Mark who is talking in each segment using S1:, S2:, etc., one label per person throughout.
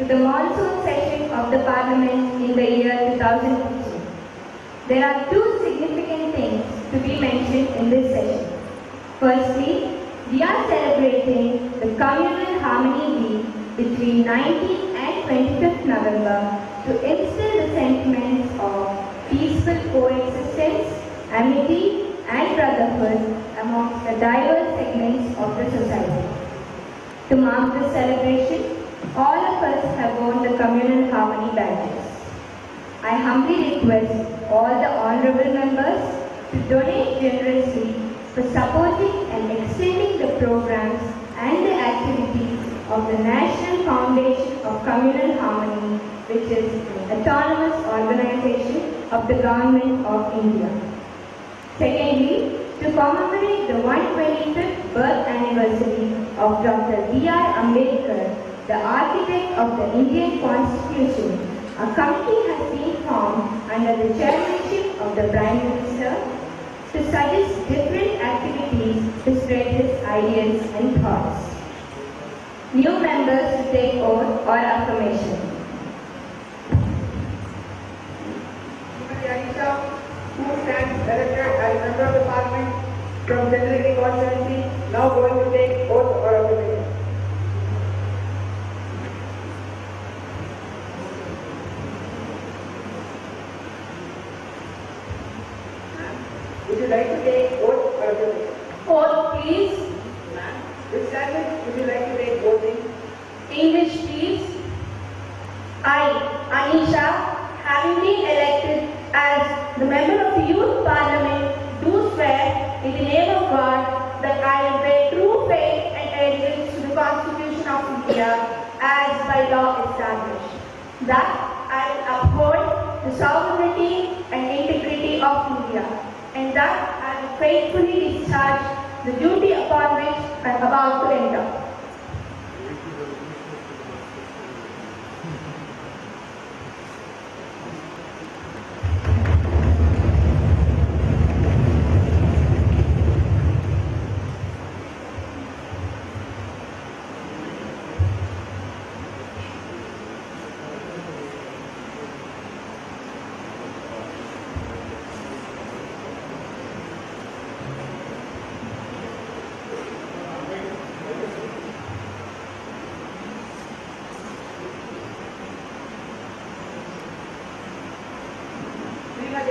S1: to the monsoon session of the Parliament in the year 2015. There are two significant things to be mentioned in this session. Firstly, we are celebrating the Communal Harmony Week between 19th and 25th November to instill the sentiments of peaceful coexistence, amity and brotherhood amongst the diverse segments of the society. To mark this celebration, all of us have worn the Communal Harmony badges. I humbly request all the honorable members to donate generously for supporting and extending the programs and the activities of the National Foundation of Communal Harmony, which is an autonomous organization of the Government of India. Secondly, to commemorate the 125th birth anniversary of Dr. B.R. Ambedkar, the architect of the Indian Constitution, a committee has been formed under the chairmanship of the Prime Minister to suggest different activities to spread his ideas and thoughts. New members to take oath or affirmation.
S2: Anisha, who stands elected as member of the Parliament from Chandrakiri constituency, now going to take oath or affirmation. Would you like to take oath or affirmation?
S1: Oath, please.
S2: Which language would you like to take oath in?
S1: English, please. I, Anisha, having been elected as the member of the Youth Parliament, do swear in the name of God that I will bear true faith and allegiance to the Constitution of India as by law established. That I will uphold the sovereignty and integrity of India, and that I will faithfully discharge the duty upon which I am about to enter.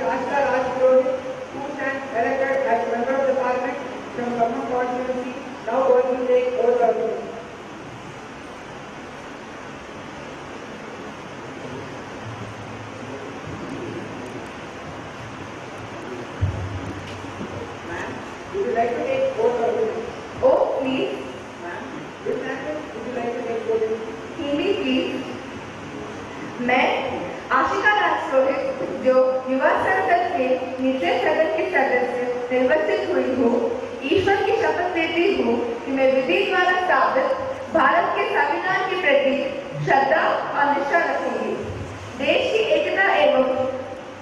S2: Ashka Raj Purohit, who stands elected as member of the Parliament from Khammam constituency, now going to take oath or affirmation. Ma'am, would you like to take oath or affirmation?
S1: Oath, please.
S2: Ma'am, which language would you like to take oath in?
S1: Hindi please. मैं आशिका राज पुरोहित जो युवा संसद के निचले सदन की सदस्य निर्वाचित हुई हूँ, ईश्वर की शपथ लेती हूँ कि मैं विधि द्वारा स्थापित भारत के संविधान के प्रति श्रद्धा और निष्ठा रखूंगी, देश की एकता एवं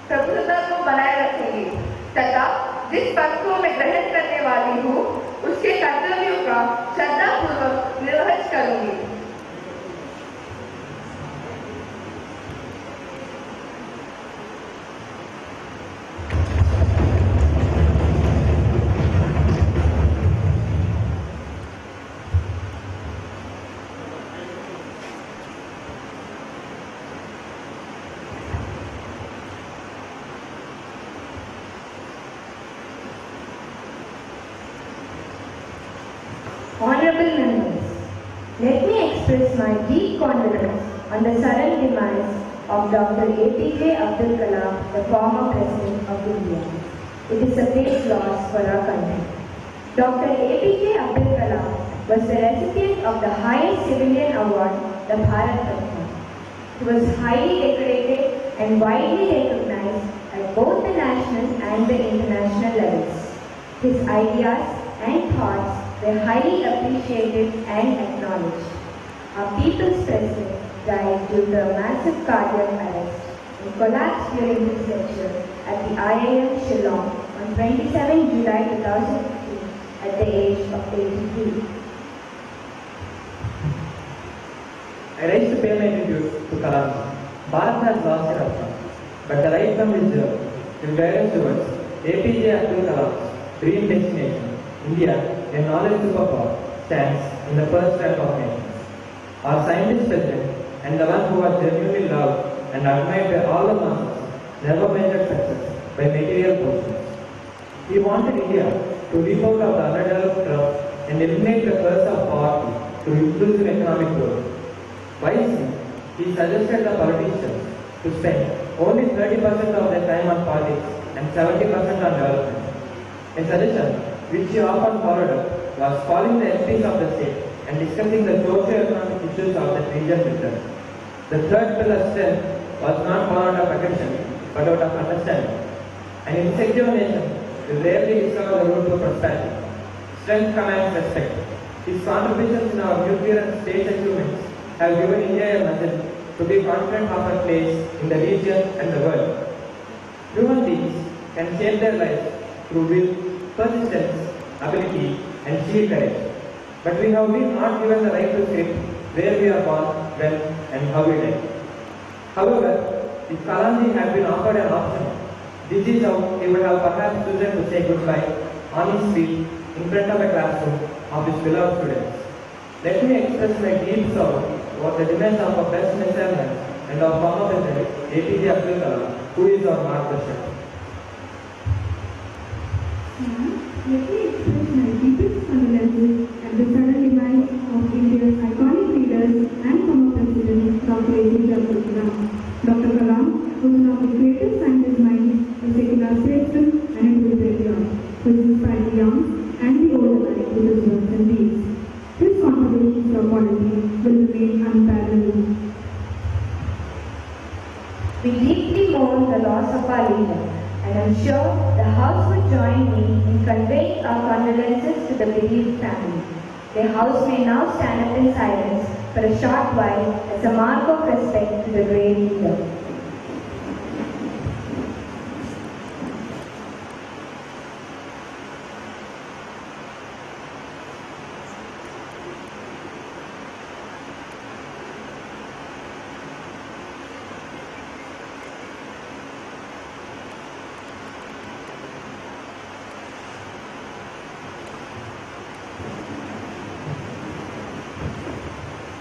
S1: प्रभुत्व को बनाए रखूंगी तथा जिस पद को मैं ग्रहण करने वाली हूँ उसके कर्तव्यों का श्रद्धापूर्वक निर्वहन करूंगी। Honorable members, let me express my deep condolence on the sudden demise of Dr. APJ Abdul Kalam, the former President of India. It is a great loss for our country. Dr. APJ Abdul Kalam was the recipient of the highest civilian award, the Bharat Ratna. He was highly decorated and widely recognized at both the national and the international levels. His ideas and thoughts were highly appreciated and acknowledged. Our people's president died due to a massive cardiac arrest and collapsed during his lecture at the IIM Shillong on 27 July 2015 at the age of 83.
S3: I rise to pay my tribute to Kalam. Bharat has lost a Ratna, but the right from his journey will guide us towards APJ Abdul Kalam's dream destination, India, a knowledge superpower, stands in the first rank of nations. Our scientist president and the one who was genuinely loved and admired by all the masses never measured success by material possessions. He wanted India to leap out of the underdeveloped trough and eliminate the curse of poverty to inclusive economic growth. Wisely, he suggested the politicians to spend only 30% of their time on politics and 70% on development. A suggestion which he often followed up was calling the MPs of the state and discussing the socio-economic issues of the region with them. The third pillar's strength was not born out of aggression, but out of understanding. An insecure nation will rarely discover the road to prosperity. Strength commands respect. His contributions in our nuclear and space achievements have given India a message to be confident of her place in the region and the world. Human beings can shape their lives through will, persistence, ability, and sheer courage. But we have been not given the right to script where we are born, when, and how we die. However, if Kalamji had been offered an option, this is how he would have perhaps chosen to say goodbye on his feet in front of a classroom of his beloved students. Let me express my deep sorrow over the demands of our best messenger and our former president, APJ Abdul Kalam, who is our Margdarshak.
S4: Let me express my deepest condolences at the sudden demise of India's iconic leaders and former president, Dr. APJ Abdul Kalam. Dr. Kalam was one of the greatest scientist minds, a secular statesman and a patriot, who inspired the young and the old alike with his words and deeds. His contributions to our polity will remain unparalleled.
S1: We deeply mourn the loss of our leader, and I'm sure the House would join me in conveying our condolences to the bereaved family. The House may now stand up in silence for a short while as a mark of respect to the great leader.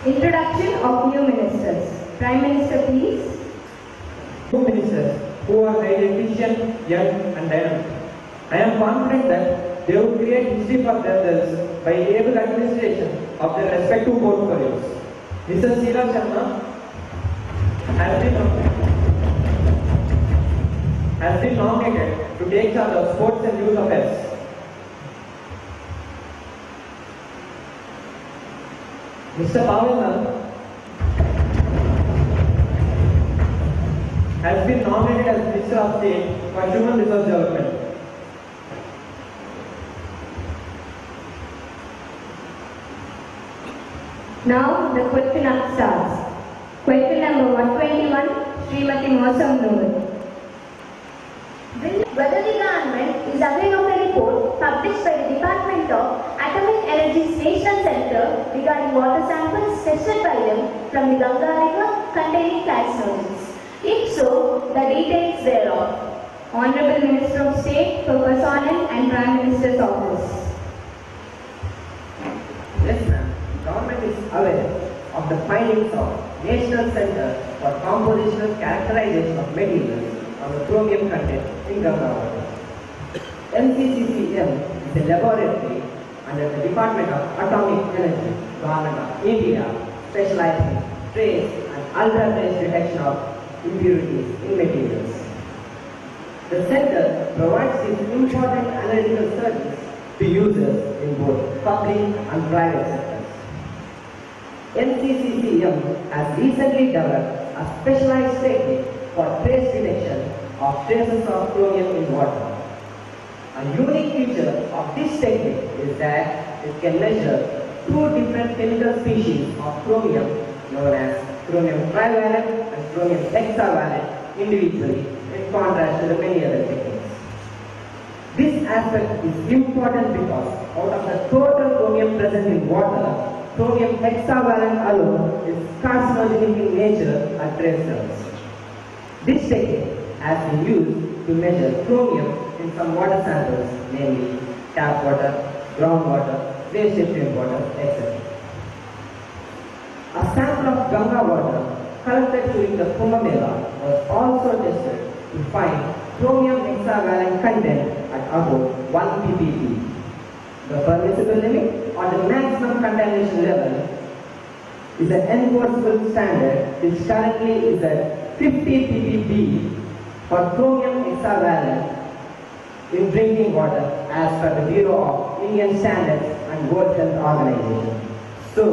S1: Introduction of new ministers. Prime Minister, please.
S3: Two ministers who are highly efficient, young, and dynamic. I am confident that they will create history for themselves by able administration of their respective portfolios. Mrs. Sheila Sharma has been nominated to take charge of sports and youth affairs. Mr. Pavel has been nominated as Minister of State for Human Resource Development.
S1: Now the question starts. Question number 121, Srimati Mosam Noor.
S5: Whether the government is aware of a report published by the Department of Atomic Energy's National Center regarding water samples tested by them from the Ganga River containing carcinogens. If so, the details thereof.
S1: Honorable Minister of State for Personnel and Prime Minister's Office.
S6: Yes, ma'am. Government is aware of the findings of National Center for Compositional Characterization of Materials on the chromium content in Ganga water. NCCCM is a laboratory under the Department of Atomic Energy, Government of India, specializing in trace and ultra-trace detection of impurities in materials. The center provides this important analytical service to users in both public and private sectors. NCCCM has recently developed a specialized technique for trace detection of traces of chromium in water. A unique feature of this technique is that it can measure two different chemical species of chromium known as chromium trivalent and chromium hexavalent individually in contrast to the many other techniques. This aspect is important because out of the total chromium present in water, chromium hexavalent alone is carcinogenic in nature at trace levels. This technique has been used to measure chromium in some water samples, namely tap water, groundwater, waste effluent water, etc. A sample of Ganga water collected during the Kumbh Mela was also tested to find chromium hexavalent content at about 1 ppb. The permissible limit or the maximum contamination level is an enforceable standard which currently is at 50 ppb for chromium hexavalent in drinking water as per the Bureau of Indian Standards and World Health Organization. So,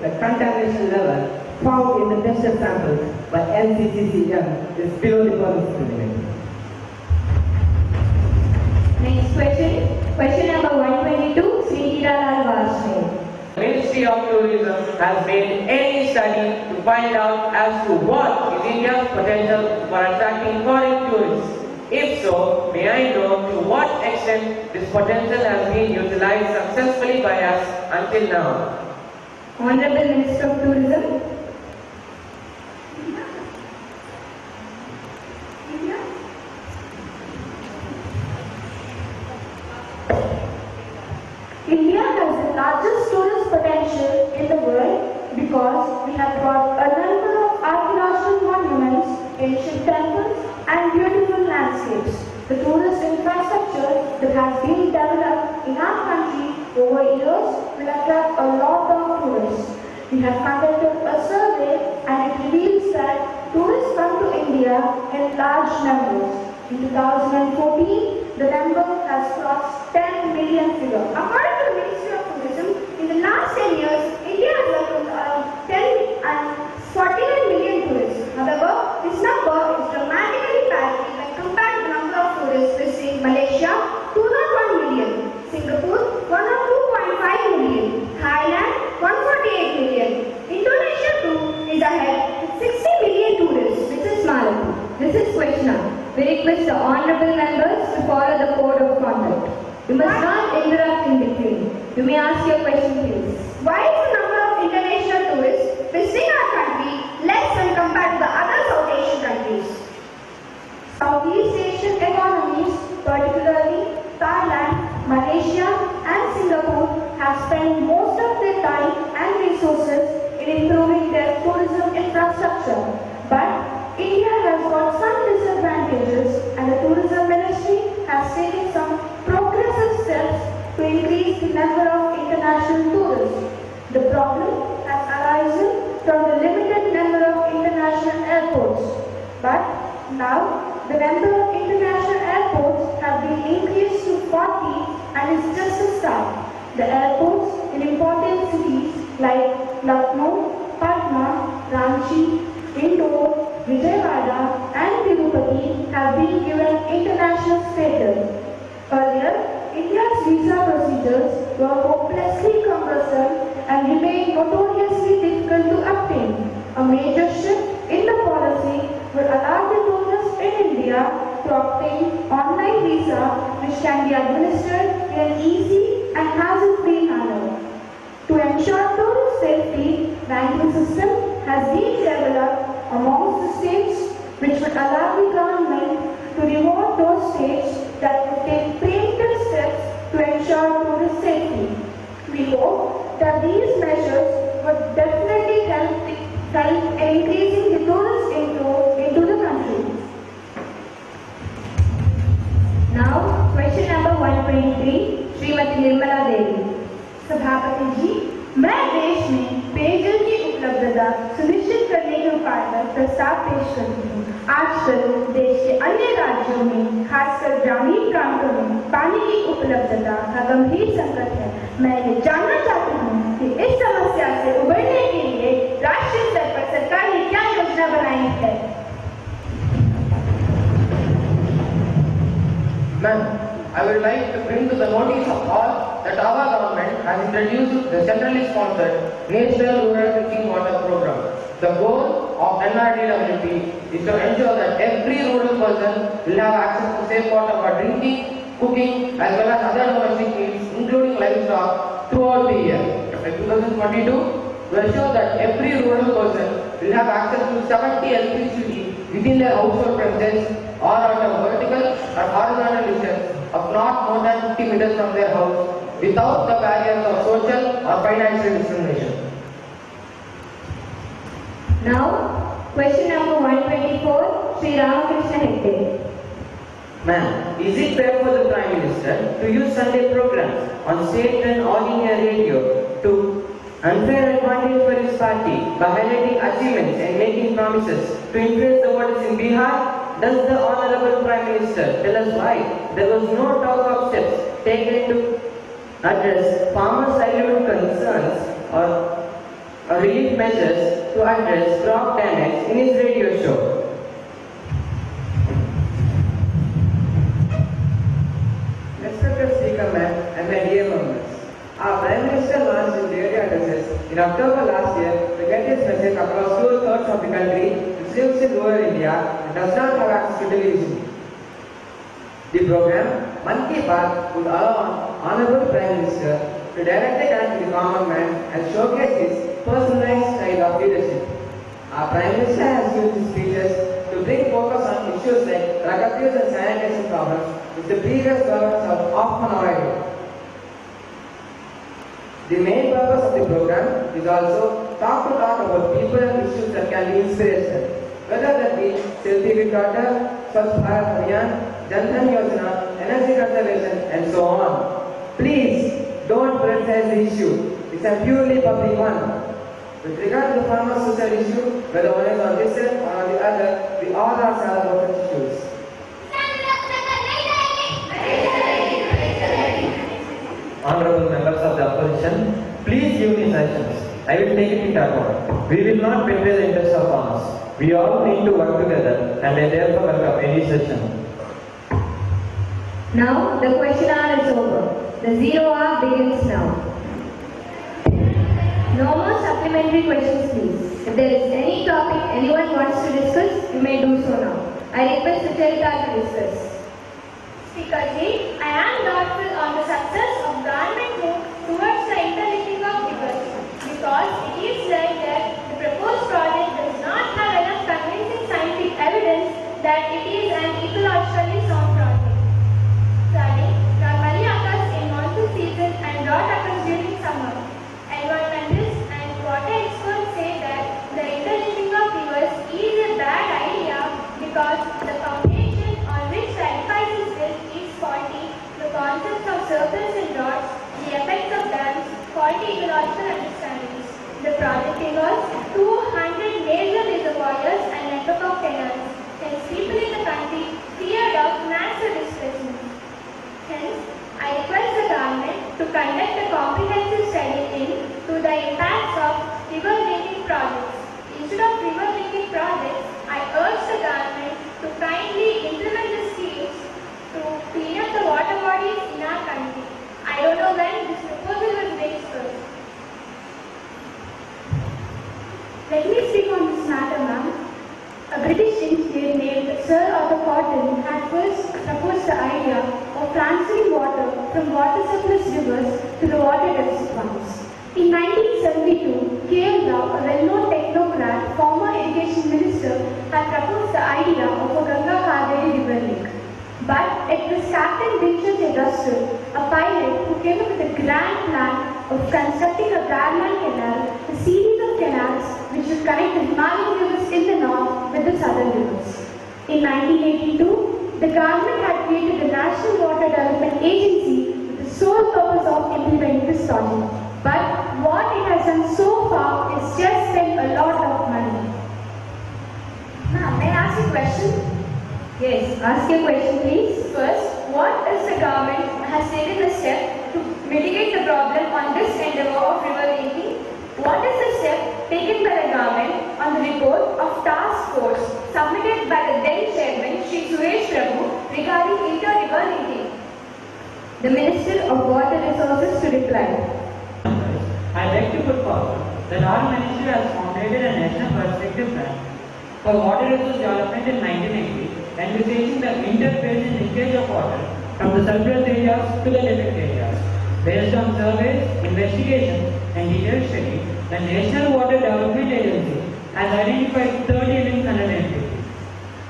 S6: the contamination level found in the tested samples by NCCCM is below the permissible limit.
S1: Next question. Question number 122, Sri Hiralal Varshney.
S7: Ministry of Tourism has made any study to find out as to what is India's potential for attracting foreign tourists. If so, may I know to what extent this potential has been utilized successfully by us until now?
S1: Honorable Minister of Tourism.
S5: India has the largest tourist potential in the world because we have got a number of archaeological monuments, ancient temples and beautiful landscapes. The tourist infrastructure that has been developed in our country over years will attract a lot of tourists. We have conducted a survey and it reveals that tourists come to India in large numbers. In 2014, the number has crossed 10 million figure. According to the Ministry of Tourism, in the last 10 years, India has welcomed around 10 and 49 million tourists. However, this number is dramatically parity when compared to the number of tourists visiting Malaysia, 201 million, Singapore, 102.5 million, Thailand, 148 million. Indonesia too is ahead with 60 million tourists.
S1: Mrs. Malapu, this is question. We request the honorable members to follow the code of conduct. You must not interrupt in between. You may ask your question, please.
S5: Why is the number of international tourists visiting our country less when compared to the other South Asian countries? Southeast Asian economies, particularly Thailand, Malaysia and Singapore, have spent most of their time and resources in improving their tourism infrastructure. But India has got some disadvantages and the Tourism Ministry has taken some progressive steps to increase the number of international tourists. The problem has arisen from the limited number of international airports. But now the number of international airports have been increased to 40 and is just a start. The airports in important cities like Lucknow, Patna, Ranchi, Indore, Vijayawada and Tirupati have been given international status. Earlier, India's visa procedures were hopelessly cumbersome and remained notoriously difficult to obtain. A major shift in the policy will allow the tourists in India to obtain online visa which can be administered in an easy and hassle-free manner. To ensure tourist safety, banking system has been developed amongst the states which would allow the government to reward those states that would take preemptive steps to ensure tourist safety. We hope that these measures would definitely help in increasing the tourist inflow into the country.
S1: Now, question number 123, Srimati Nirmala Devi.
S5: सभापति जी, मैं देश में पेयजल की उपलब्धता सुनिश्चित करने के उपाय पर प्रस्ताव पेश करती हूँ। आजकल देश के अन्य राज्यों में, खासकर ग्रामीण प्रांतों में पानी की उपलब्धता का गंभीर संकट है। मैं ये जानना चाहती हूँ कि इस समस्या से उबरने के लिए राष्ट्रीय स्तर पर सरकार ने क्या योजना बनाई है।
S7: Ma'am, I would like to bring to the notice of all that our government has introduced the centrally sponsored National Rural Drinking Water Program. The goal of NRDWP is to ensure that every rural person will have access to safe water for drinking, cooking, as well as other domestic needs, including livestock, throughout the year. by 2022 will ensure that every rural person will have access to 70 electricity within their household premises or at a vertical or horizontal distance of not more than 50 meters from their house without the barriers of social or financial discrimination.
S1: Now, question number 124, Sri Ramakrishna Hegde.
S7: Ma'am, is it fair for the Prime Minister to use Sunday programs on state and all India radio to unfair advantage for his party by highlighting achievements and making promises to influence the voters in Bihar? Does the Honorable Prime Minister tell us why there was no talk of steps taken to address farmers' livelihood concerns or relief measures to address crop damage in his radio show?
S2: Respected Speaker Ma'am and my dear members, our Prime Minister launched his radio addresses in October last year to get his message across 2/3 of the country which lives in rural India and does not have access to television. The program, Man Ki Baat, would allow Honorable Prime Minister to directly connect to the common man and showcase his personalized style of leadership. Our Prime Minister has used his speeches to bring focus on issues like drug abuse and sanitation problems which the previous governments have often avoided. The main purpose of the program is also talk about people and issues that can be inspirational, whether that be Selfie with Daughter, Swachh Bharat Abhiyan, Jan Dhan Yojana, energy conservation, and so on. Please don't politicize the issue. It's a purely public one. With regard to the farmers' social issue, whether one is on this side or on the other, we all are sad about such issues.
S3: Honorable members of the opposition, please give me suggestions. I will take it into account. We will not betray the interests of farmers. We all need to work together and I therefore welcome any session.
S1: Now, the question hour is over. The 0 hour begins now. No more supplementary questions, please. If there is any topic anyone wants to discuss, you may do so now. I request the Charita to discuss.
S5: Speaker Ji, I am doubtful on the success of government move towards the interlinking of rivers because it is said that the proposed project does not have enough convincing scientific evidence that it is an ecologically sound project. Flooding normally occurs in monsoon season and drought occurs during summer. Environmentalists and water experts say that the interlinking of rivers is a bad idea because the foundation on which the edifice is built is faulty, the concepts of circles and dots, the effects of dams, faulty ecological understandings. The project involves 200 major reservoirs and network of canals. Hence, people in the country feared of massive displacement. Hence, I request the government to conduct a comprehensive study into the impacts of river linking projects. Instead of river linking projects, I urge the government to kindly implement the schemes to clean up the water bodies in our country. I don't know when this proposal was raised first.
S4: Let me speak on this matter, ma'am. A British engineer named Sir Arthur Cotton had first proposed the idea of transferring water from water surplus rivers to the water deficit ones. In 1972, K.L. Rao, a well-known technocrat, former irrigation minister, had proposed the idea of a Ganga Kaveri river link. But it was Captain Vincent Russell, a pilot, who came up with a grand plan of constructing a parallel canal, a series of canals which would connect the Himalayan rivers in the north with the southern rivers. In 1982, the government had created the National Water Development Agency with the sole purpose of implementing this project. But what it has done so far is just spend a lot of money.
S5: Ma'am, may I ask a question?
S1: Yes, ask your question, please.
S5: First, what is the government has taken the step to mitigate the problem on this endeavor of river linking? What is the step taken by the government on the report of task force submitted by the then chairman Shri Suresh Prabhu regarding inter-river linking?
S1: The Minister of Water Resources to reply.
S3: I beg to put forward that our ministry has formulated a national perspective plan for water resource development in 1980 and envisaging the interface and linkage of water from the surplus areas to the deficit areas. Based on surveys, investigations, and detailed study, the National Water Development Agency has identified 30 links under the NPT.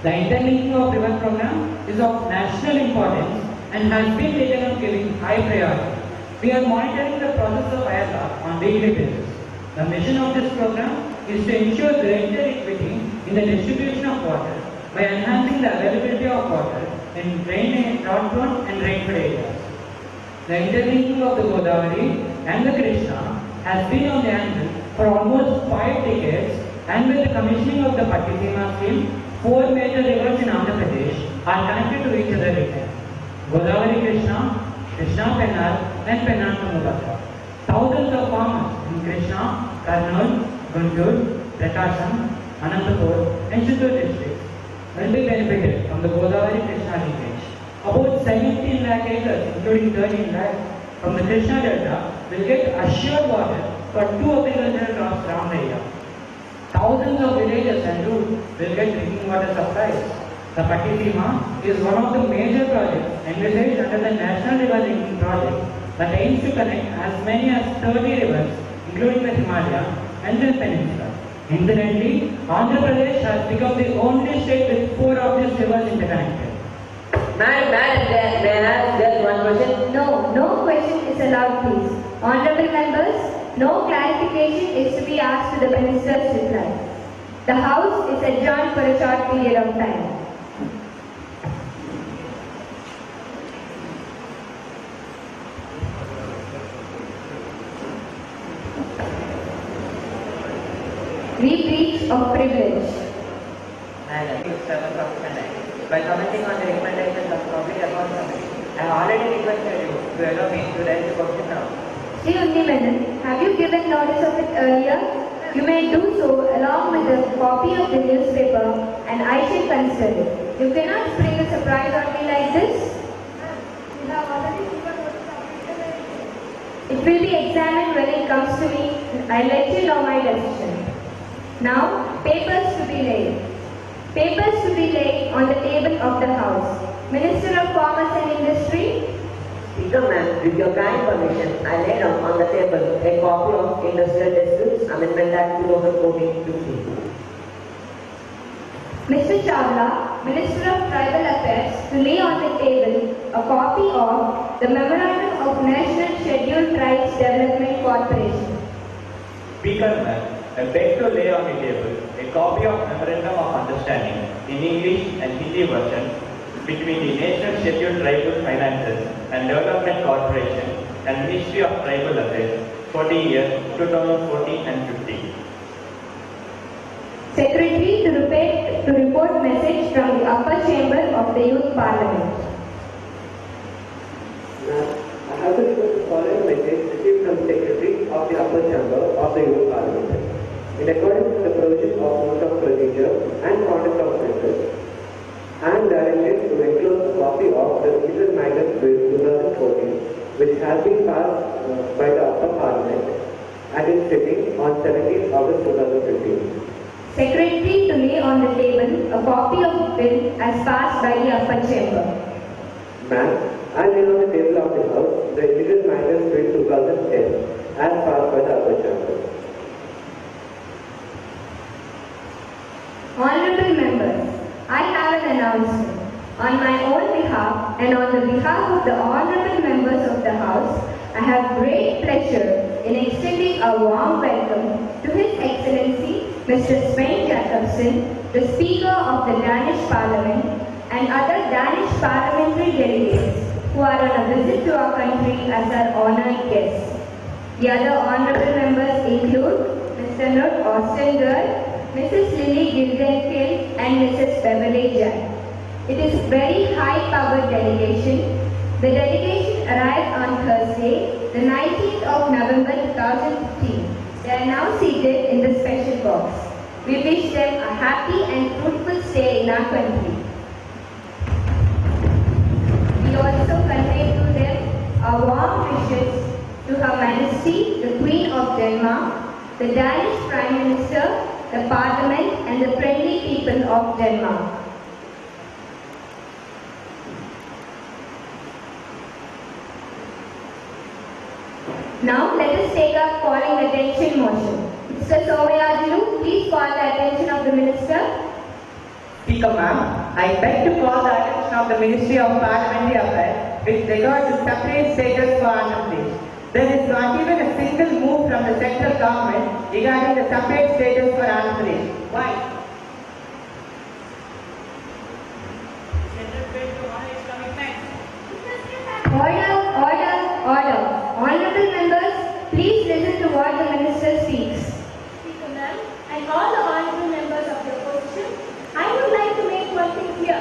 S3: The interlinking of river program is of national importance and has been taken up giving high priority. We are monitoring the process of IRLA on daily basis. The mission of this program is to ensure greater equity in the distribution of water by enhancing the availability of water in drought-prone and rainfed areas. The interlinking of the Godavari and the Krishna has been on the anvil for almost 5 decades, and with the commissioning of the Pattisima scheme, 4 major rivers in Andhra Pradesh are connected to each other again. Godavari Krishna, Krishna Pennar, and Pennar Tungabhadra. Thousands of farmers in Krishna, Kurnool, Guntur, Prakasam, Anantapur, and Chittoor districts will be benefited from the Godavari Krishna linkage. About 17 lakh acres, including 13 lakh from the Krishna Delta, will get assured water for 2 agricultural crops around the area. Thousands of villages and routes will get drinking water supplies. The Pattisima is one of the major projects envisaged under the National River Linking Project that aims to connect as many as 30 rivers, including the Himalaya and the Peninsula. Incidentally, Andhra Pradesh has become the only state with 4 of these rivers interconnected.
S7: Madam, may I ask just one question?
S1: No question is allowed, please. Honorable members, no clarification is to be asked to the minister's reply. The House is adjourned for a short period of time. Breach of privilege.
S6: Madam, by commenting on the recommendations of public account committee, I have already requested you to allow me to raise the question now.
S1: Sri Unnimenan, have you given notice of it earlier? You may do so along with a copy of the newspaper, and I shall consider it. You cannot spring a surprise on me like this. It will be examined when it comes to me. I'll let you know my decision. Now, papers to be laid. Papers to be laid on the table of the House. Minister of Commerce and Industry.
S6: Speaker ma'am, with your kind permission, I lay down on the table a copy of Industrial Disputes Amendment Act 2014-15.
S1: Mr. Chawla, Minister of Tribal Affairs, to lay on the table a copy of the Memorandum of National Scheduled Tribes Development Corporation.
S8: Speaker ma'am, I beg to lay on the table a copy of Memorandum of Understanding in English and Hindi version between the National Scheduled Tribal Finances and Development Corporation and Ministry of Tribal Affairs for the year 2014 and 15.
S1: Secretary to report message from the upper chamber of the Youth Parliament.
S9: I have to report the following message received from the Secretary of the upper chamber of the Youth Parliament. In accordance with the provision of Rules of Procedure and Conduct of Business, I am directed to enclose a copy of the Illegal Migrants Bill 2014, which has been passed by the Upper Parliament and is sitting on 17th August 2015.
S1: Secretary to lay on the table a copy of the bill as passed by the upper chamber.
S9: Ma'am, I lay on the table of the House the Illegal Migrants Bill 2010 as passed by the upper chamber.
S1: Honorable members, I have an announcement. On my own behalf and on the behalf of the honorable members of the House, I have great pleasure in extending a warm welcome to His Excellency Mr. Svein Jakobsen, the Speaker of the Danish Parliament, and other Danish parliamentary delegates who are on a visit to our country as our honored guests. The other honorable members include Mr. Knut Ostendgaard, Mrs. Lily Gildenkill, and Mrs. Beverly Jack. It is very high-powered delegation. The delegation arrived on Thursday, the 19th of November 2015. They are now seated in the special box. We wish them a happy and fruitful stay in our country. We also convey to them our warm wishes to Her Majesty, the Queen of Denmark, the Danish Prime Minister, the Parliament, and the friendly people of Denmark. Now let us take up calling attention motion. Mr. Somayajulu, please call the attention of the Minister.
S6: Speaker ma'am, I beg to call the attention of the Ministry of Parliamentary Affairs with regard to separate status for Andhra Pradesh. There is not even a single move from the central government regarding the separate status for Andhra Pradesh. Why?
S1: Order. Honorable members, please listen to what the Minister speaks.
S5: Speaker ma'am, and all the honorable members of the opposition, I would like to make one thing clear.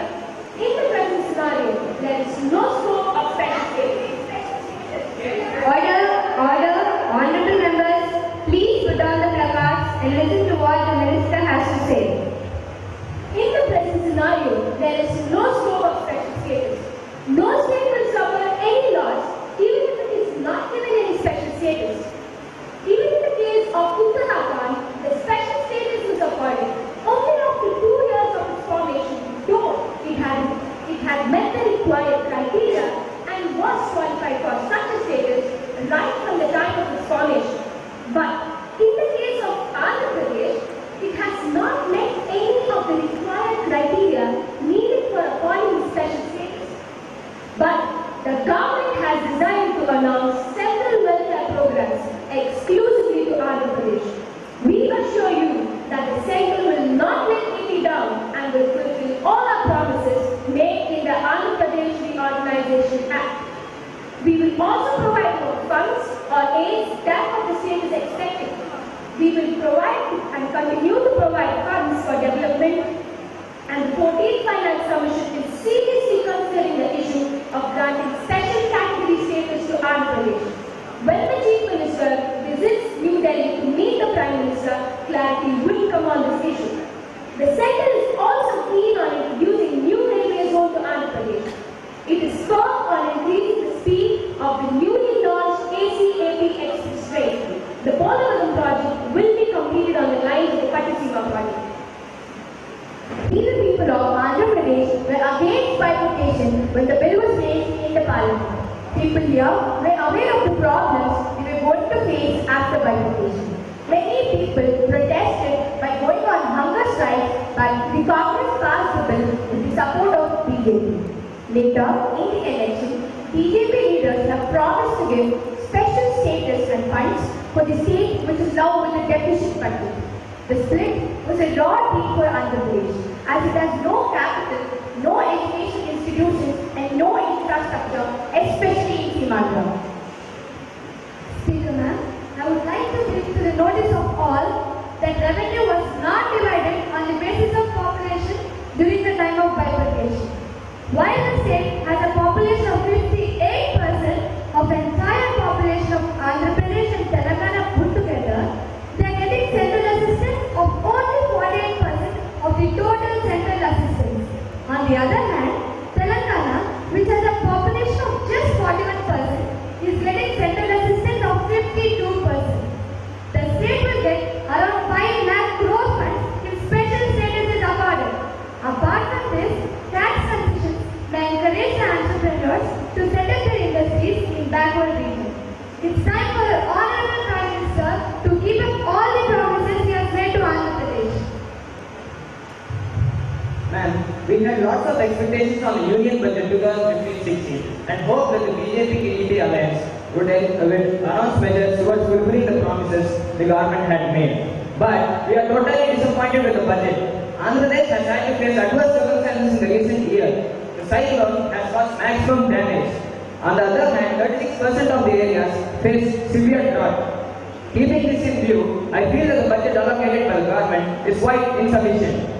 S5: In the present scenario, there is no scope of special status.
S1: Order. Honorable members, please put on the placards and listen to what the Minister has to say.
S5: In the present scenario, there is no scope of special status. No state will suffer any loss, even if it is not given any special status. Even in the case of Uttarakhand, the special status was accorded only after 2 years of its formation, though it had met the required criteria and was qualified for such a status right from the time of its formation. But in the case of Andhra Pradesh, it has not met any of the required criteria needed for appointing the special status. But the government has decided to announce several welfare programs exclusively to Andhra Pradesh. We assure you that the centre will not let AP down and will fulfill all our promises made in the Andhra Pradesh Reorganization Act. We will also provide more funds or aids that of the state is expected. We will provide and continue to provide funds for development, and the 14th Finance Commission is seriously considering the issue of granting special category status to Andhra Pradesh. When the Chief Minister visits New Delhi to meet the Prime Minister, clarity will come on this issue. The centre is also keen on introducing new railway zone to Andhra Pradesh. It is firm on increasing the speed of the newly launched AC-AP Express train. The Polavaram project will be completed on the lines of the Pattisima project. We the people of Andhra Pradesh were against bifurcation when the bill was raised in the parliament. People here were aware of the problems we were going to face after bifurcation. Many people protested by going on hunger strikes, but the Congress passed the bill with the support of BJP. Later, in the election, BJP leaders have promised to give special status and funds for the state which is now with a deficit budget. The split was a raw deal for Andhra Pradesh, as it has no capital, no education institutions, and no infrastructure, especially in Simandra.
S1: Speaker ma'am, I would like to bring to the notice of all that revenue was not divided on the basis of population during the time of bifurcation. While the state has a population of 58% of the entire population of Andhra Pradesh and Telangana put together, they are getting central assistance of only 48% of the total central assistance. On the other hand, Telangana, which has a population of just 41%, is getting central assistance of 52%. The state will get around 5 lakh crore funds if special status is accorded. Apart from this, tax concessions may encourage the entrepreneurs to set up their industries in backward regions. It's time for the Honorable Prime Minister to keep up all the promises he has made to Andhra Pradesh.
S6: Ma'am, we had lots of expectations on the Union Budget 2015-16 and hope that the BJP-TDP alliance would announce measures towards fulfilling the promises the government had made. But we are totally disappointed with the budget. Andhra Pradesh has had to face adverse circumstances in the recent year. The cyclone has caused maximum damage. On the other hand, 36% of the areas face severe drought. Keeping this in view, I feel that the budget allocated by the government is quite insufficient.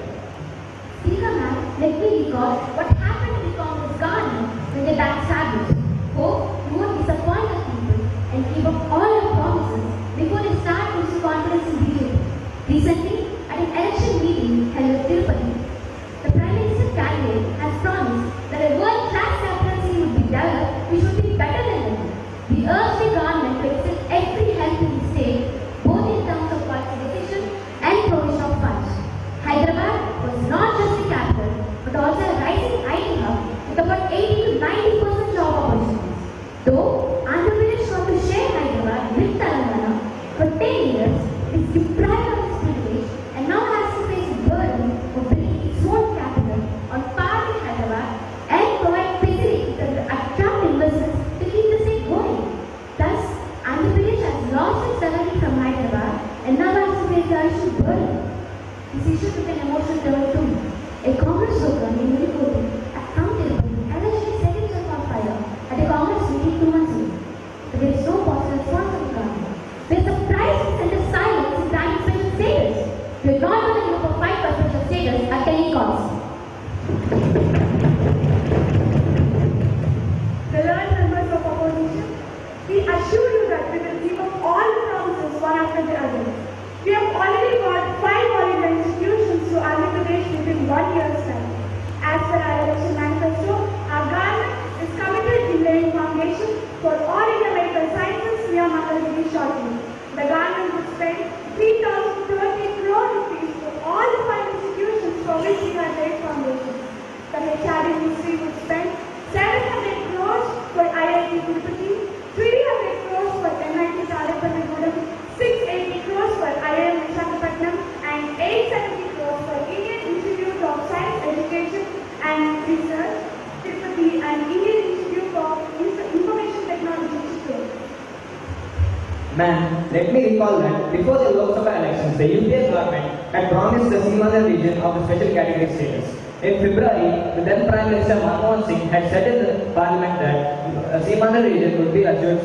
S5: Speaker ma'am, let me recall what happened in the Congress government when they backstabbed. Hope you won't disappoint the people and give up all your promises before they start losing confidence in BJP. Recently, at an election meeting held at Tirupati, the Prime Minister candidate has promised that a world-class captaincy would be developed which would be better than them. We urge the government to extend every help in the state, both in terms of policy decision and provision of funds. Hyderabad was not just the capital, but also a rising IT hub with about 80 to 90% Decision took an emotional turn too. A Congress worker named Nilikoti at some table allegedly set himself on fire at a Congress meeting 2 months ago. But there is no possible response from the government. We are surprised and sent a silence in granting special status. We are not going to look for fight for special status at any cost.
S4: The learned members of opposition, we assure you that we will keep up all the promises one after the other. We have already got 5 all-India institutions to Andhra Pradesh within 1 year's time. As per our election manifesto, our government is committed in laying foundation for all-India medical sciences via Mangalagiri shortly. The government would spend 3,030 crore rupees for all the 5 institutions for which we have laid foundation. The HRD ministry would spend 700 crores for IIT Tirupati, 300 crores for MIT Talapalli, 680 crores for IIM Visakhapatnam, and 870 crores for Indian Institute of Science Education and Research, Tirupati, and Indian Institute of Information Technology, Chittoor.
S6: Ma'am, let me recall that before the Lok Sabha elections, the UPA government had promised the Seemangal region of the special category status. In February, the then Prime Minister Manmohan Singh had said in the Parliament that Seemangal region would be assured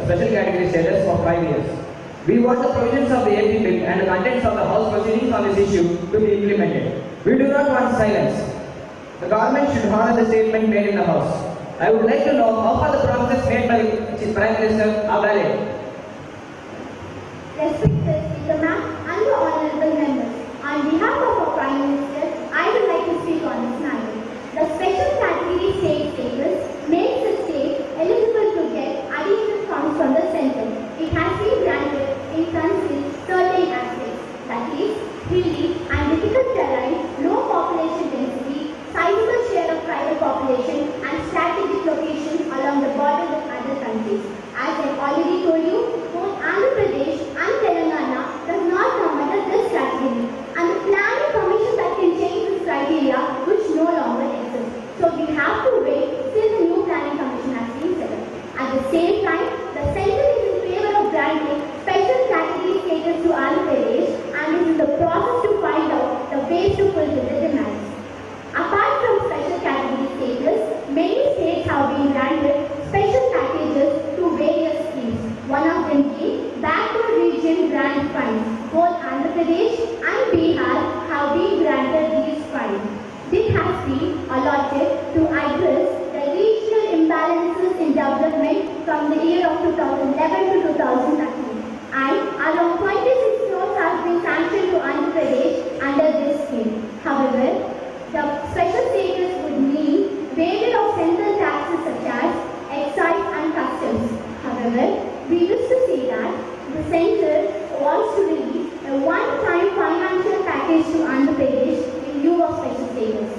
S6: special category status for 5 years. We want the provisions of the AP Bill and the contents of the House proceedings on this issue to be implemented. We do not want silence. The government should honor the statement made in the House. I would like to know how far the promises made by the Prime Minister are valid.
S5: Respected Speaker Ma'am and the honorable members, on behalf of our Prime Minister, I would like to speak on this matter. The special category state status makes the state eligible to get additional funds from the centre. It has been granted in considering certain aspects, that is, hilly and difficult terrain, low population density, sizable share of tribal population, and strategic location along the border with other countries. As I already told you, both Andhra Pradesh and Telangana does not come under this category, and the planning commission that can change this criteria which no longer exists. So we have to wait till the new planning commission has been set up. At the same time, the centre is in favor of granting special category status to Andhra Pradesh and is in the process to find out the ways to fulfill the demands. Apart from special category status, many states have been granted special packages to various schemes. One of them being Backward Region Grant Fund. Both Andhra Pradesh and Bihar have been granted these funds. This has been allotted to address the regional imbalances in development from the year of 2011 to 2013. And around 26 crores have been sanctioned to Andhra Pradesh under this scheme. However, the special status would mean waiver of central taxes such as excise and customs. However, we used to say that the centre wants to release a one-time financial package to Andhra Pradesh in lieu of special status.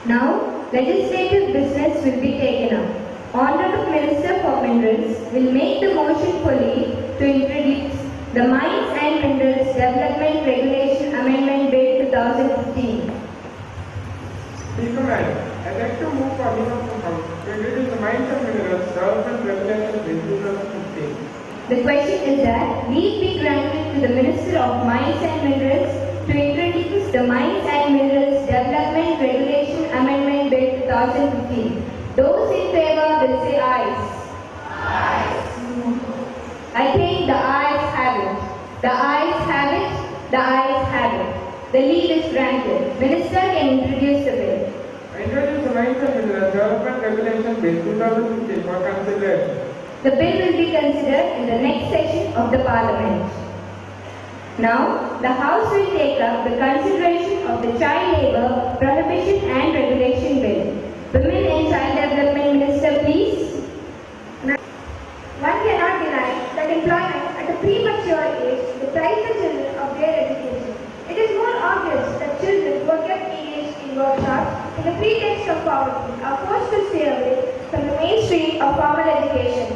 S1: Now, legislative business will be taken up. Honorable Minister for Minerals will make the motion for leave to introduce the Mines and Minerals Development Regulation Amendment Bill 2015.
S10: Speaker Madam, I'd like to move for leave of the House to introduce the Mines and Minerals Development Regulation Bill 2015.
S1: The question is that leave be granted to the Minister of Mines and Minerals to introduce the Mines and Minerals Development Regulation Amendment Bill 2015. Those in favor will say ayes. Ayes. I think the ayes have it. The ayes have it. The ayes have it. The leave is granted. Minister can introduce the bill.
S10: I introduce the Mines and Minerals Development Regulation Bill 2015 for consideration.
S1: The bill will be considered in the next session of the Parliament. Now, the House will take up the consideration of the Child Labour Prohibition and Regulation Bill. Women and Child Development Minister, please.
S4: One cannot deny that employment at a premature age deprives the children of their education. It is more obvious that children who are kept engaged in workshops in the pretext of poverty are forced to stay away from the mainstream of formal education.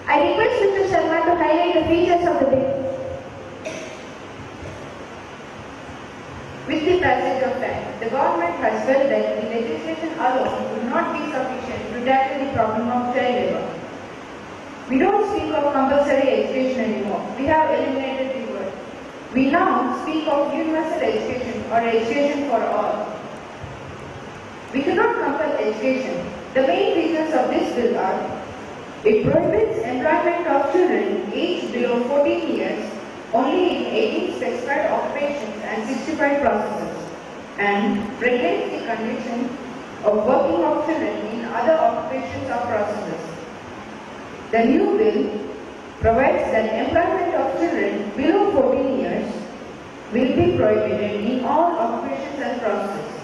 S4: I request Mr. Sharma to highlight the features of the bill.
S11: With the passage of time, the government has felt that the legislation alone would not be sufficient to tackle the problem of child labour. We don't speak of compulsory education anymore. We have eliminated the word. We now speak of universal education or education for all. We cannot compel education. The main features of this bill are: it prohibits employment of children aged below 14 years only in 18 specified occupations and 65 processes, and regulates the condition of working of children in other occupations or processes. The new bill provides that employment of children below 14 years will be prohibited in all occupations and processes.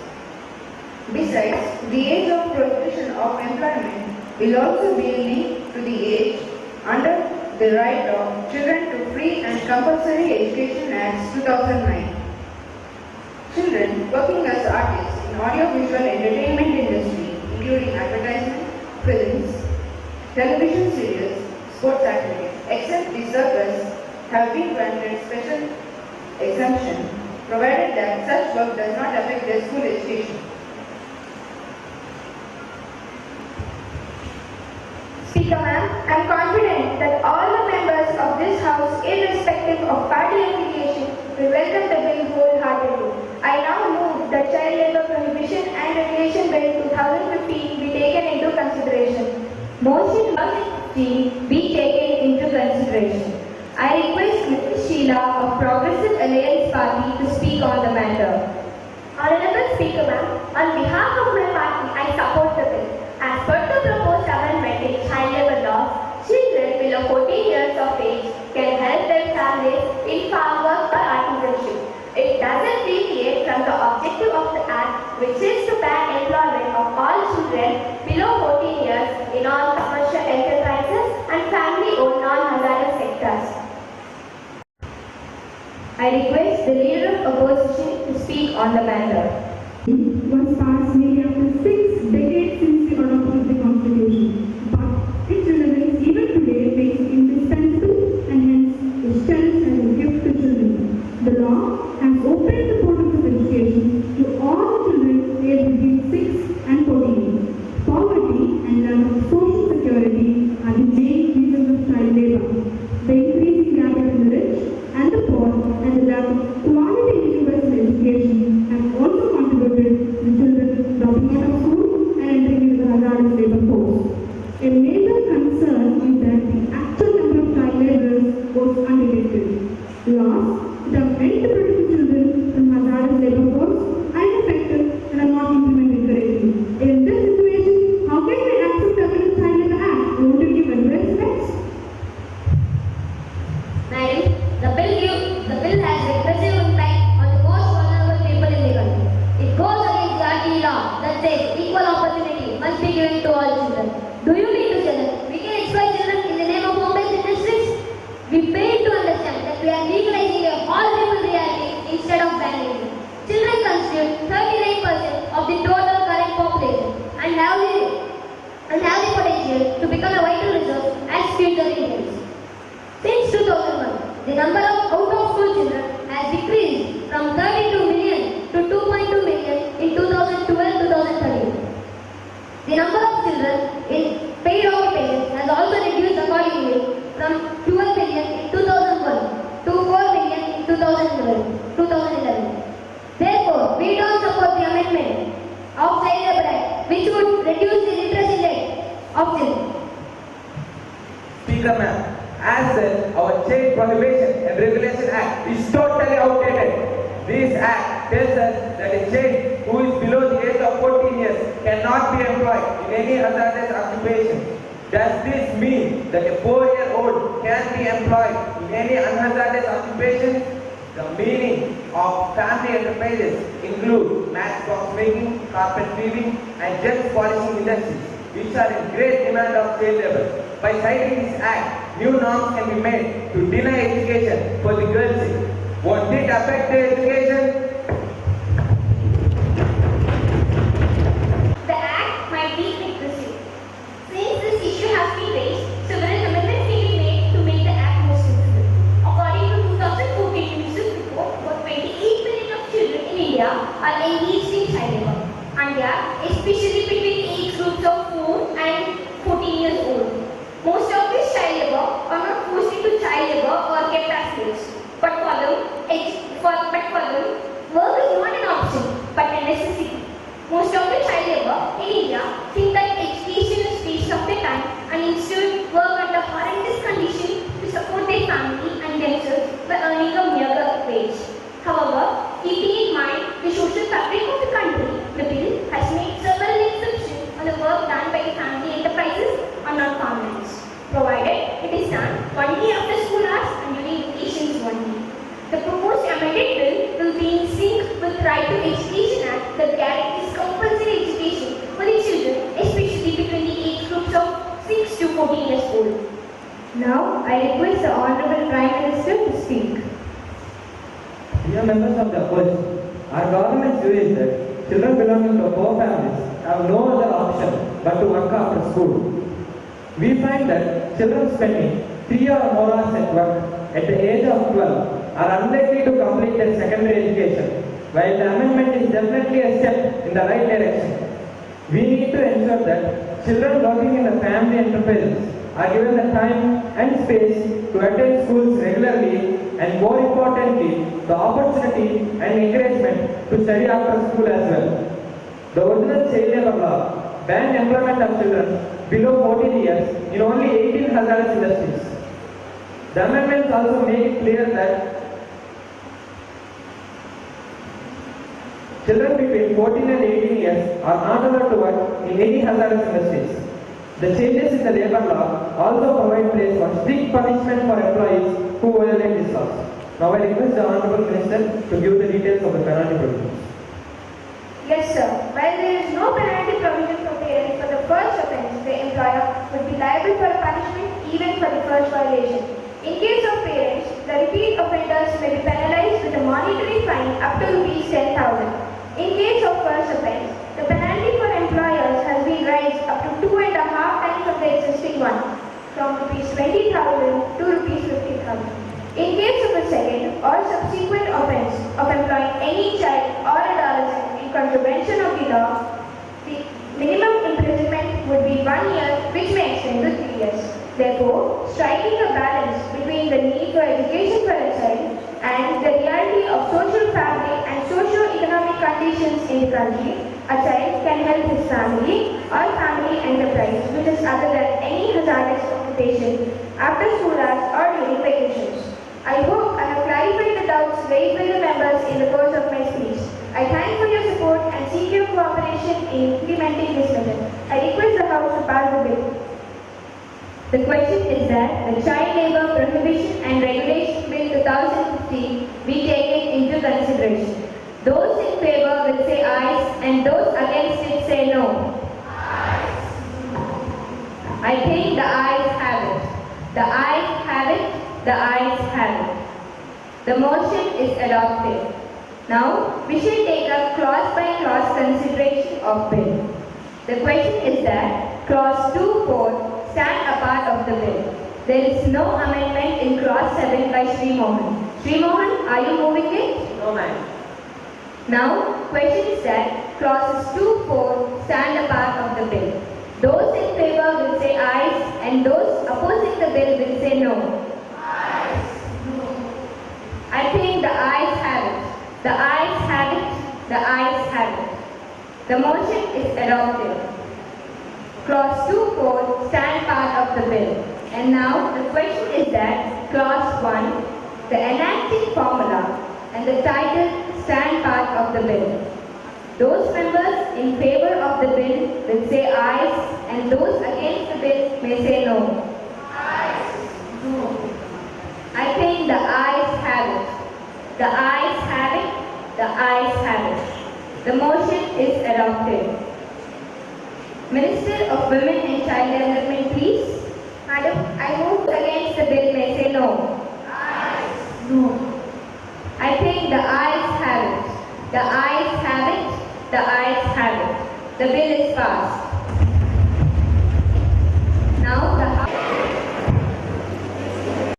S11: Besides, the age of prohibition of employment will also be linked to the age under the Right of Children to Free and Compulsory Education Act 2009. Children working as artists in audiovisual entertainment industry, including advertisement, films, television serials, sports activities, except the circus, have been granted special exemption, provided that such work does not affect their school education.
S1: Speaker ma'am, I am confident that all the members of this House, irrespective of party affiliation, will welcome the bill wholeheartedly. I now move that Child Labour Prohibition and Regulation Bill 2015 be taken into consideration. Motion 2015 be taken into consideration. I request Mrs. Sheila of Progressive Alliance Party to speak on the matter.
S5: Honorable Speaker ma'am, on behalf of my party, I support the bill. As per the proposed amendment in child labour laws, children below 14 years of age can help their families in farm work or artisanship. It doesn't deviate from the objective of the Act, which is to ban employment of all children below 14 years in all commercial enterprises and family-owned non-hazardous sectors.
S1: I request the Leader of Opposition to speak on the matter.
S4: Was passed nearly after 6 decades since the adoption of the Constitution, but its relevance even today makes it indispensable and hence is cherished as a gift to children. The law has opened the portals of education to all children aged between 6 and 14. Poverty and lack of social security are the main reasons of child labor. The increasing gap between the rich and the poor and the lack of quality universal education have also contributed to children dropping out of school and entering into the hazardous labor force. A major concern is that the actual number of child laborers goes undetected. Laws that are meant to protect children from hazardous labor force are ineffective and are not implemented correctly. In this situation, how can we accept the Child Labor Act? Won't you give address next?
S5: Madam, the bill has regressive impact on the most vulnerable people in the country. It goes against the RTE law that says equal opportunity must be given to all children. Do you mean to say that we can exploit children in the name of home-based industries? We fail to understand that we are legalizing a horrible reality instead of banning it. Children constitute 39% of the total current population and have the potential to become a vital resource as future Indians. Since 2001, the number of out-of-school children has decreased from 32 million to 2.2 million in 2012-2013. The number of children in paid occupations has also reduced accordingly from 12 million in 2001 to 4 million in 2011. Therefore, we don't support the amendment of Child Labor Act, which would reduce the literacy rate of children.
S2: Speaker ma'am, as said, our Child Prohibition and Regulation Act is totally outdated. This act tells us that a child who is below the age of 14 years cannot be employed in any hazardous occupation. Does this mean that a 4-year-old can be employed in any unhazardous occupation? The meaning of family enterprises include matchbox making, carpet weaving, and jet polishing industries, which are in great demand of child labor. By citing this act, new norms can be made to deny education for the girls. Won't it affect their education?
S5: The Act might be regressive. Since this issue has been raised, several amendments may be made to make the Act more sensible. According to 2014 UNICEF report, about 28 million of children in India are engaged in child labor, and they are especially between age groups of 4 and 14 years old. Most of these child labor are not forced into child labor or kept as slaves, but follow
S1: Most of the child labor in India think that education is waste of their time and instead work under horrendous conditions to support their family and themselves by earning a meager wage. However, keeping in mind the social fabric of the country, the bill has made several exceptions on the work done by family enterprises on non-farm lands, provided it is done only after school hours and during vacations only. The proposed amended bill will be in sync with Right to Education Act that guarantees compulsory education for the children, especially between the age groups of 6 to 14 years old. Now, I request the Honorable Prime Minister to speak.
S3: Dear members of the opposition, our government's view is that children belonging to poor families have no other option but to work after school. We find that children spending 3 or more hours at work at the age of 12 are unlikely to complete their secondary education, while the amendment is definitely a step in the right direction. We need to ensure that children working in the family enterprises are given the time and space to attend schools regularly, and more importantly, the opportunity and encouragement to study after school as well. The original child labor law banned employment of children below 14 years in only 18 hazardous industries. The amendments also make it clear that children between 14 and 18 years are not allowed to work in any hazardous industries. The changes in the labor law also provide place for strict punishment for employees who violate these laws. Now I request the Honorable Minister to give the details of the penalty provisions.
S1: Yes, sir. While there is no penalty provision for parents for the first offence, the employer would be liable for a punishment even for the first violation. In case of parents, the repeat offenders may be penalized with a monetary fine up to rupees 10,000. In case of first offence, the penalty for employers has been raised up to 2.5 times of the existing one, from rupees 20,000 to rupees 50,000. In case of a second or subsequent offence of employing any child or adolescent in contravention of the law, the minimum imprisonment would be 1 year, which may extend to 3 years. Therefore, striking a balance between the need for education for a child and the reality of social fabric and socio-economic conditions in the country, a child can help his family or family enterprise, which is other than any hazardous occupation, after school hours or during vacations. I hope I have clarified the doubts raised by the members in the course of my speech. I thank for your support and seek your cooperation in implementing this measure. I request the House to pass the bill.
S12: The question is that the Child Labour Prohibition and Regulation Bill 2015 be taken into consideration. Those in favour will say ayes and those against it say no. Ayes. I think the ayes have it. The ayes have it. The ayes have it. The motion is adopted. Now we shall take up clause by clause consideration of bill. The question is that clause 2(4) stand apart of the bill. There is no amendment in clause 7 by Sri Mohan. Sri Mohan, are you moving it?
S7: No, ma'am.
S12: Now, question is that clauses 2(4) stand apart of the bill. Those in favour will say ayes and those opposing the bill will say no. Ayes. No. I think the ayes have it. The ayes have it. The ayes have it. The motion is adopted. Clause 2(4) stand part of the bill. And now the question is that clause 1, the enacting formula and the title stand part of the bill. Those members in favour of the bill will say ayes and those against the bill may say no. Ayes. No. I think the ayes have it. The ayes have it. The ayes have it. The motion is adopted. Minister of Women and Child Development, please.
S1: Madam, I move against the bill may say no.
S12: Ayes. No. I think the ayes have it. The ayes have it. The ayes have it. The bill is passed.